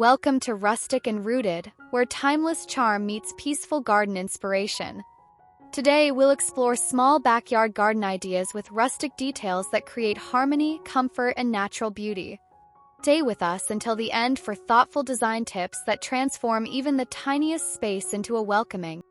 Welcome to Rustic and Rooted, where timeless charm meets peaceful garden inspiration. Today, we'll explore small backyard garden ideas with rustic details that create harmony, comfort, and natural beauty. Stay with us until the end for thoughtful design tips that transform even the tiniest space into a welcoming.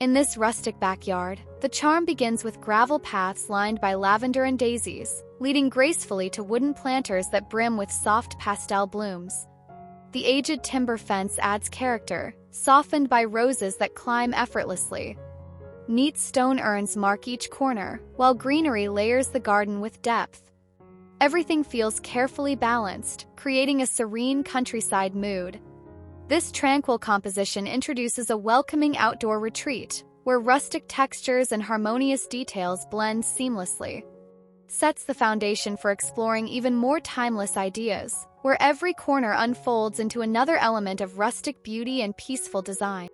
In this rustic backyard, the charm begins with gravel paths lined by lavender and daisies, leading gracefully to wooden planters that brim with soft pastel blooms. The aged timber fence adds character, softened by roses that climb effortlessly. Neat stone urns mark each corner, while greenery layers the garden with depth. Everything feels carefully balanced, creating a serene countryside mood. This tranquil composition introduces a welcoming outdoor retreat, where rustic textures and harmonious details blend seamlessly. Sets the foundation for exploring even more timeless ideas, where every corner unfolds into another element of rustic beauty and peaceful design.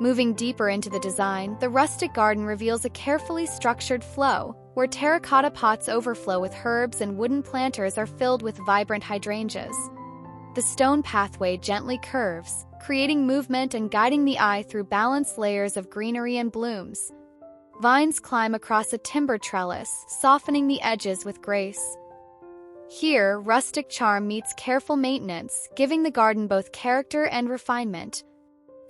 Moving deeper into the design, the rustic garden reveals a carefully structured flow, where terracotta pots overflow with herbs and wooden planters are filled with vibrant hydrangeas. The stone pathway gently curves, creating movement and guiding the eye through balanced layers of greenery and blooms. Vines climb across a timber trellis, softening the edges with grace. Here, rustic charm meets careful maintenance, giving the garden both character and refinement.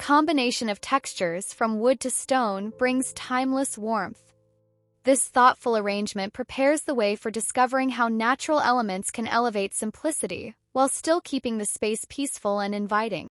Combination of textures from wood to stone brings timeless warmth. This thoughtful arrangement prepares the way for discovering how natural elements can elevate simplicity while still keeping the space peaceful and inviting.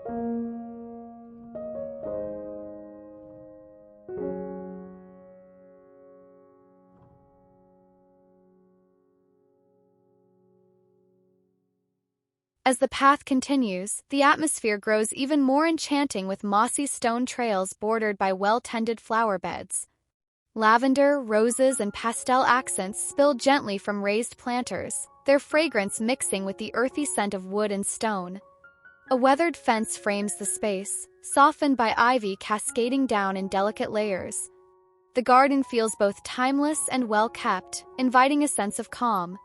As the path continues, the atmosphere grows even more enchanting with mossy stone trails bordered by well-tended flower beds. Lavender, roses, and pastel accents spill gently from raised planters, their fragrance mixing with the earthy scent of wood and stone. A weathered fence frames the space, softened by ivy cascading down in delicate layers. The garden feels both timeless and well-kept, inviting a sense of calm.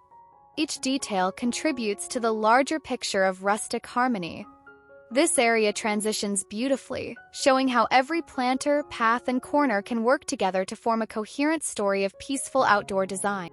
Each detail contributes to the larger picture of rustic harmony. This area transitions beautifully, showing how every planter, path, and corner can work together to form a coherent story of peaceful outdoor design.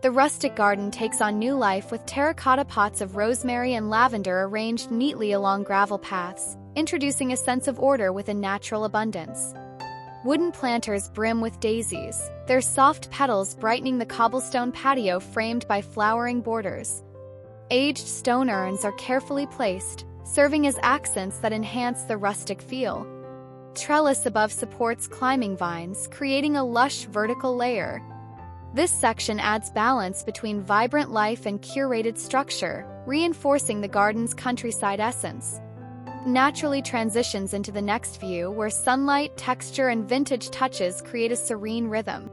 The rustic garden takes on new life with terracotta pots of rosemary and lavender arranged neatly along gravel paths, introducing a sense of order with a natural abundance. Wooden planters brim with daisies, their soft petals brightening the cobblestone patio framed by flowering borders. Aged stone urns are carefully placed, serving as accents that enhance the rustic feel. Trellis above supports climbing vines, creating a lush vertical layer. This section adds balance between vibrant life and curated structure, reinforcing the garden's countryside essence. Naturally transitions into the next view where sunlight, texture, and vintage touches create a serene rhythm.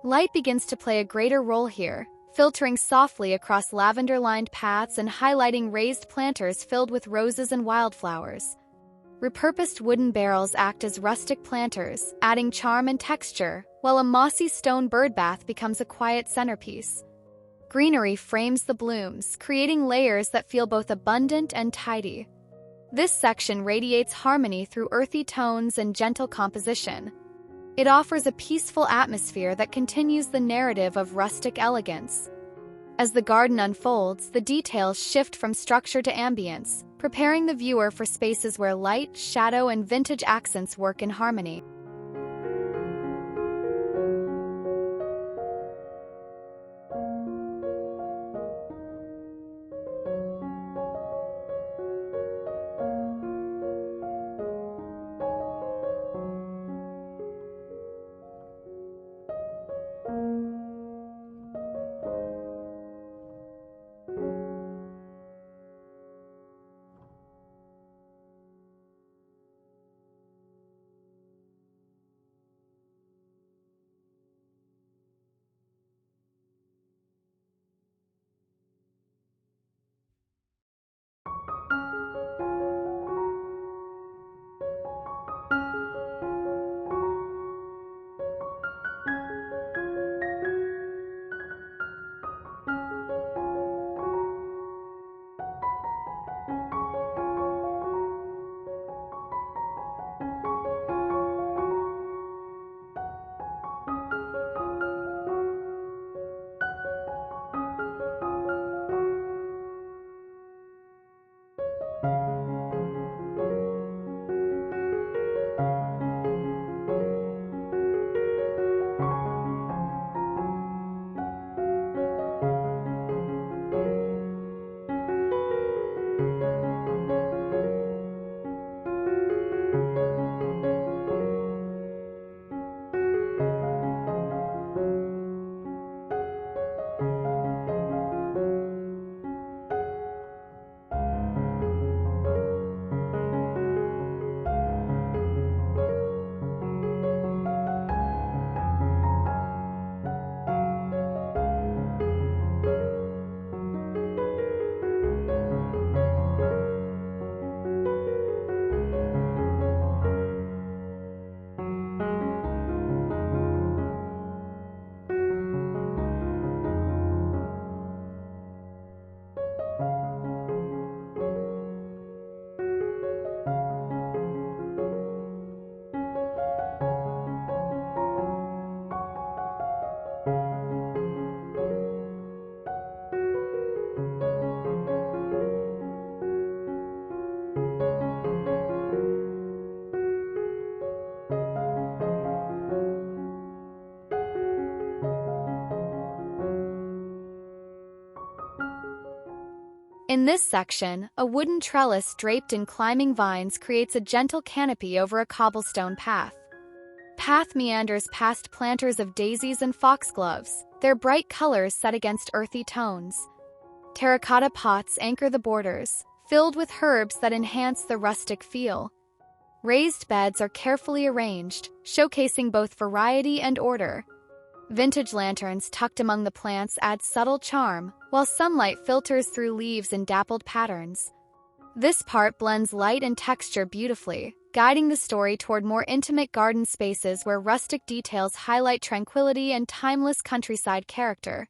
Light begins to play a greater role here, filtering softly across lavender-lined paths and highlighting raised planters filled with roses and wildflowers. Repurposed wooden barrels act as rustic planters, adding charm and texture, while a mossy stone birdbath becomes a quiet centerpiece. Greenery frames the blooms, creating layers that feel both abundant and tidy. This section radiates harmony through earthy tones and gentle composition. It offers a peaceful atmosphere that continues the narrative of rustic elegance. As the garden unfolds, the details shift from structure to ambience, preparing the viewer for spaces where light, shadow, and vintage accents work in harmony. In this section, a wooden trellis draped in climbing vines creates a gentle canopy over a cobblestone path. Path meanders past planters of daisies and foxgloves, their bright colors set against earthy tones. Terracotta pots anchor the borders, filled with herbs that enhance the rustic feel. Raised beds are carefully arranged, showcasing both variety and order. Vintage lanterns tucked among the plants add subtle charm, while sunlight filters through leaves in dappled patterns. This part blends light and texture beautifully, guiding the story toward more intimate garden spaces where rustic details highlight tranquility and timeless countryside character.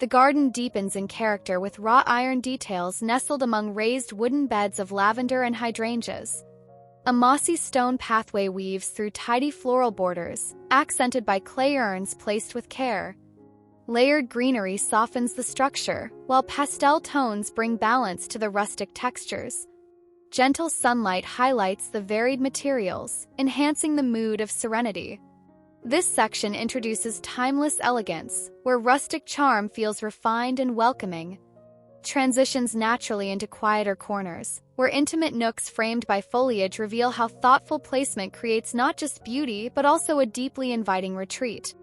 The garden deepens in character with wrought iron details nestled among raised wooden beds of lavender and hydrangeas. A mossy stone pathway weaves through tidy floral borders, accented by clay urns placed with care. Layered greenery softens the structure, while pastel tones bring balance to the rustic textures. Gentle sunlight highlights the varied materials, enhancing the mood of serenity. This section introduces timeless elegance, where rustic charm feels refined and welcoming. Transitions naturally into quieter corners, where intimate nooks framed by foliage reveal how thoughtful placement creates not just beauty but also a deeply inviting retreat.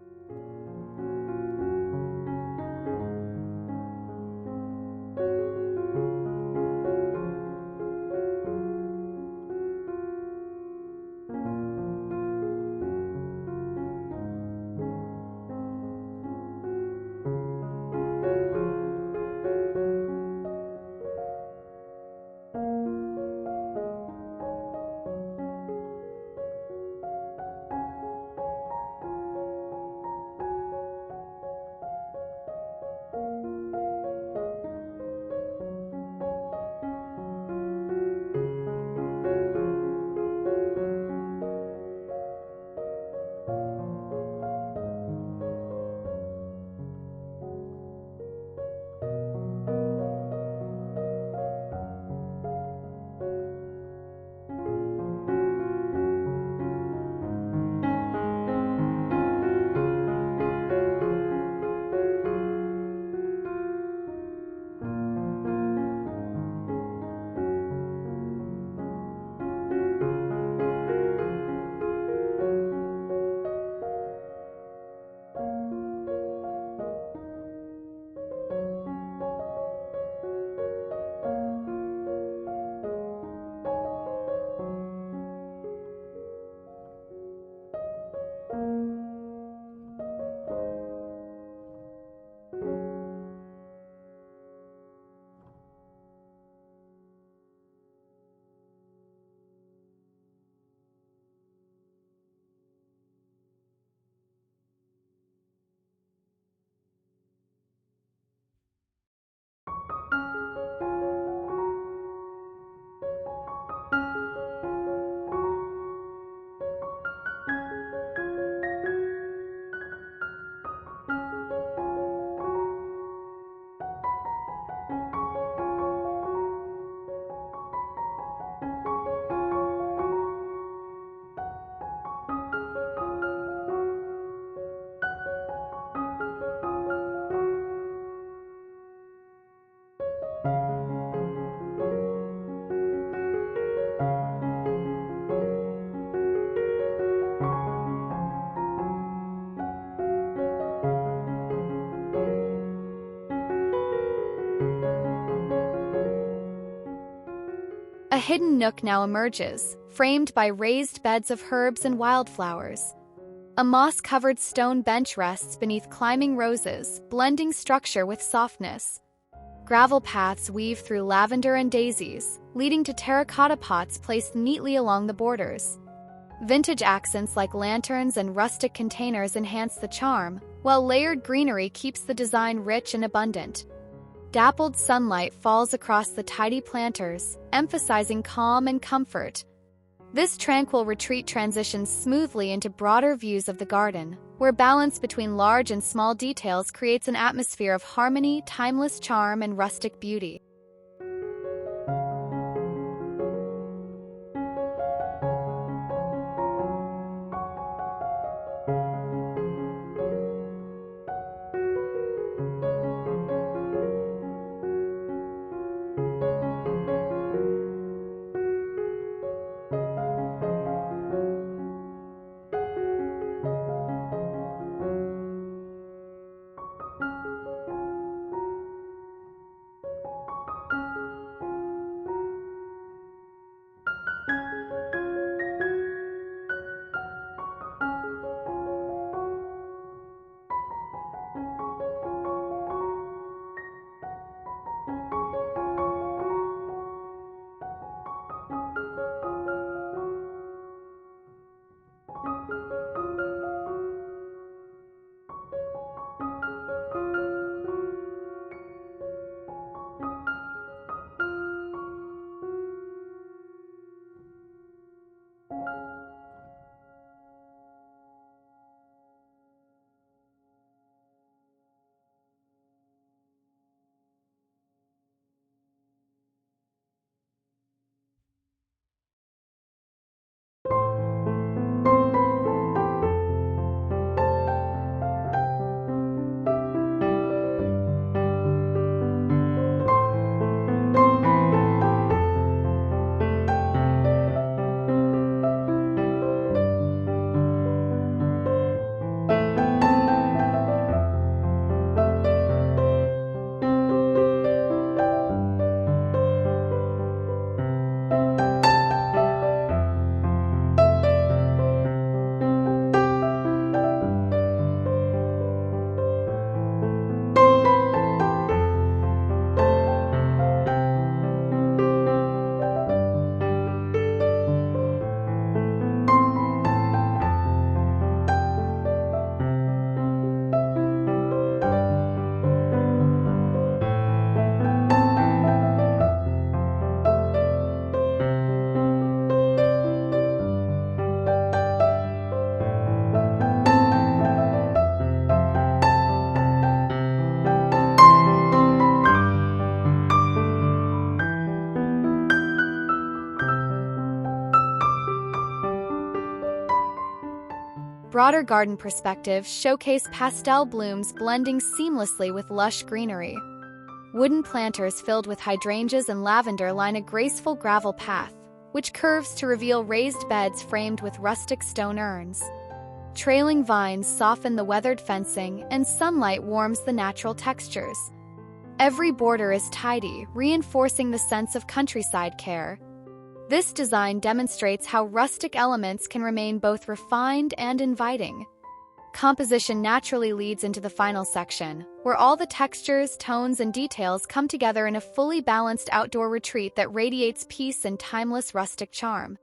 A hidden nook now emerges, framed by raised beds of herbs and wildflowers. A moss-covered stone bench rests beneath climbing roses, blending structure with softness. Gravel paths weave through lavender and daisies, leading to terracotta pots placed neatly along the borders. Vintage accents like lanterns and rustic containers enhance the charm, while layered greenery keeps the design rich and abundant. Dappled sunlight falls across the tidy planters, emphasizing calm and comfort. This tranquil retreat transitions smoothly into broader views of the garden, where balance between large and small details creates an atmosphere of harmony, timeless charm, and rustic beauty. broader garden perspectives showcase pastel blooms blending seamlessly with lush greenery. Wooden planters filled with hydrangeas and lavender line a graceful gravel path, which curves to reveal raised beds framed with rustic stone urns. Trailing vines soften the weathered fencing, and sunlight warms the natural textures. Every border is tidy, reinforcing the sense of countryside care. This design demonstrates how rustic elements can remain both refined and inviting. Composition naturally leads into the final section, where all the textures, tones, and details come together in a fully balanced outdoor retreat that radiates peace and timeless rustic charm.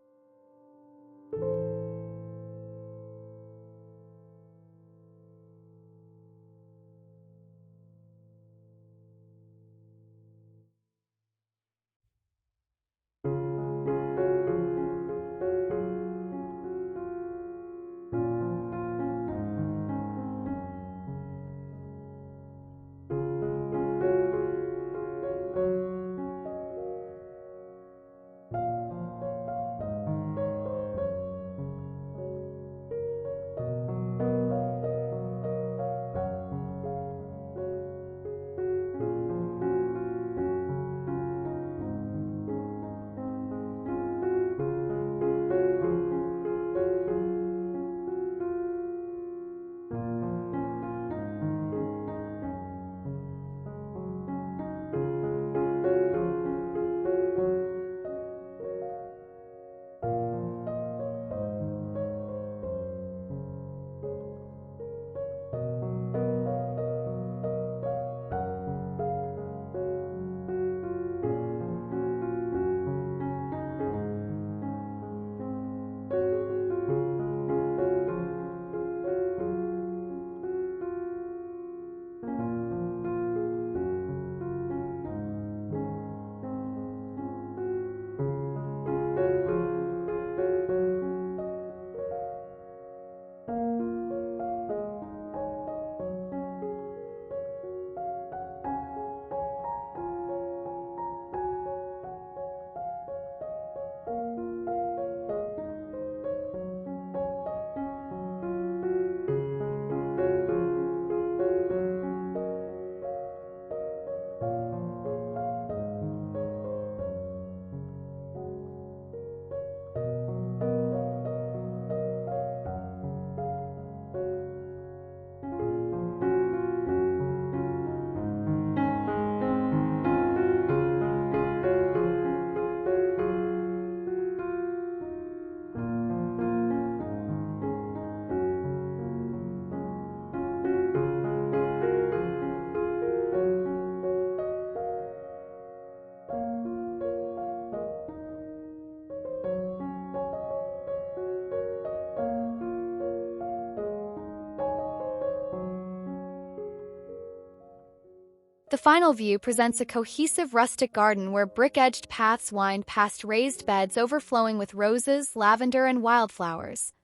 The final view presents a cohesive rustic garden where brick-edged paths wind past raised beds overflowing with roses, lavender, and wildflowers.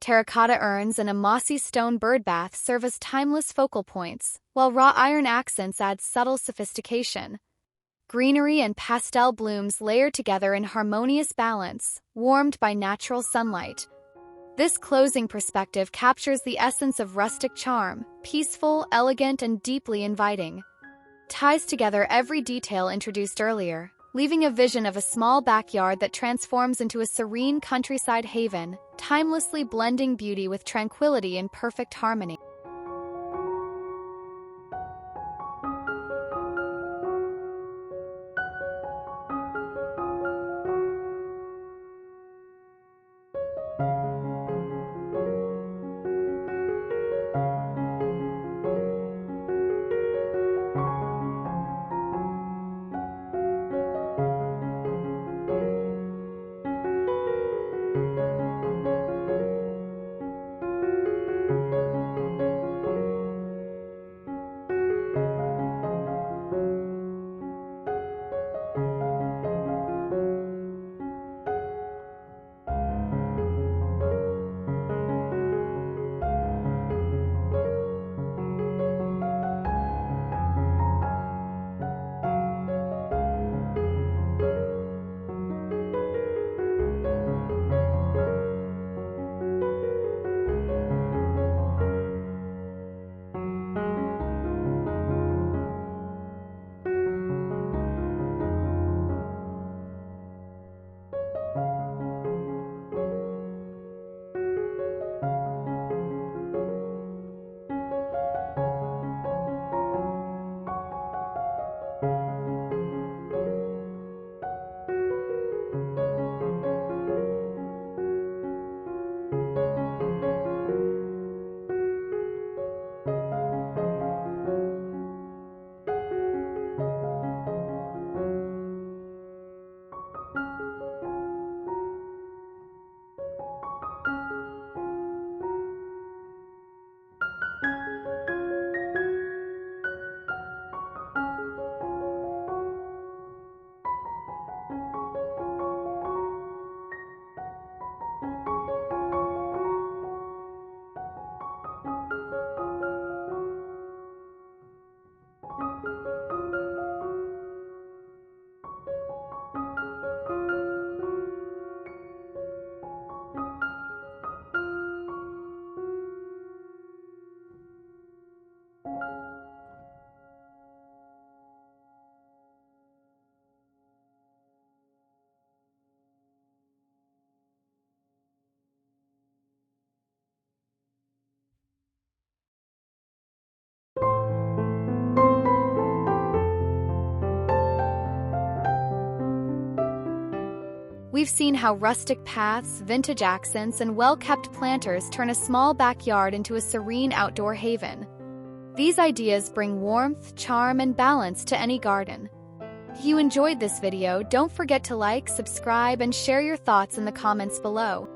Terracotta urns and a mossy stone birdbath serve as timeless focal points, while wrought iron accents add subtle sophistication. Greenery and pastel blooms layer together in harmonious balance, warmed by natural sunlight. This closing perspective captures the essence of rustic charm, peaceful, elegant, and deeply inviting. Ties together every detail introduced earlier, leaving a vision of a small backyard that transforms into a serene countryside haven, timelessly blending beauty with tranquility in perfect harmony. We've seen how rustic paths, vintage accents, and well-kept planters turn a small backyard into a serene outdoor haven. These ideas bring warmth, charm, and balance to any garden. If you enjoyed this video, don't forget to like, subscribe, and share your thoughts in the comments below.